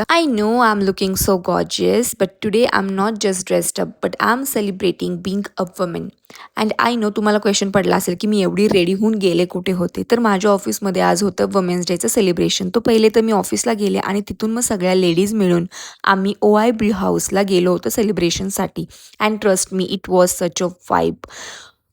I know I'm looking so gorgeous, but today I'm not just dressed up, but I'm celebrating being a woman. And I know तुम्हाला question पडला असेल की मी एवढी ready होऊन गेले कुठे होते. तर माझ्या ऑफिसमध्ये आज होतं वुमेन्स डेचं सेलिब्रेशन. तो पहिले तर मी ऑफिसला गेले आणि तिथून मग सगळ्या लेडीज मिळून आम्ही OI ब्री हाऊसला गेलो होतो सेलिब्रेशनसाठी. And trust me it was such a vibe.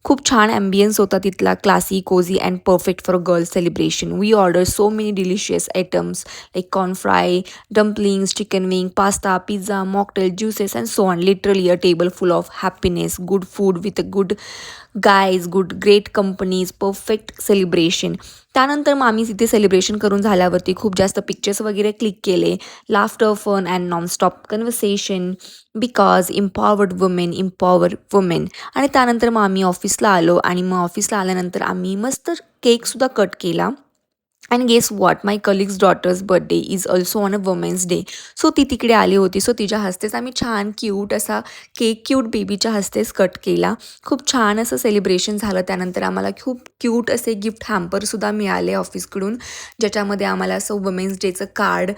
खूप छान ॲम्बियन्स होता तिथला, classy, cozy and perfect for a girl celebration. We order so many delicious items like corn fry, dumplings, chicken wing, pasta, pizza, mocktail, juices, and so on. Literally a table full of happiness, good food with a good guys, great companies, perfect celebration. त्यानंतर मग आम्ही तिथे celebration करून झाल्यावरती खूप जास्त pictures वगैरे click केले. Laughter, fun and nonstop conversation because empower women. आणि त्यानंतर मग आम्ही ऑफिसला आलो आणि मग ऑफिसला आल्यानंतर आम्ही मस्त केकसुद्धा कट केला. And guess what, my colleague's daughter's birthday is also on a women's day. So ती तिकडे आली होती. सो तिच्या हस्तेच आम्ही छान क्यूट असा केक क्यूट बेबीच्या हस्तेच कट केला. खूप छान असं सेलिब्रेशन झालं. त्यानंतर आम्हाला खूप क्यूट असे गिफ्ट हॅम्परसुद्धा मिळाले ऑफिसकडून, ज्याच्यामध्ये आम्हाला असं वुमेन्स डेचं कार्ड,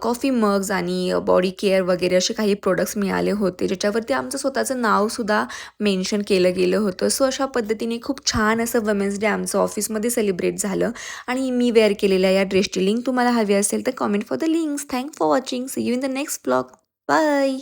कॉफी मग्स आणि बॉडी केअर वगैरे असे काही प्रोडक्ट्स मिळाले होते, ज्याच्यावरती आमचं स्वतःचं नावसुद्धा मेन्शन केलं गेलं होतं. सो अशा पद्धतीने खूप छान असं वुमेन्स डे आमचं ऑफिसमध्ये सेलिब्रेट झालं. आणि मी वेअर केलेल्या या ड्रेसची लिंक तुम्हाला हवी असेल तर comment for the links. Thank for watching. See you in the next blog. Bye.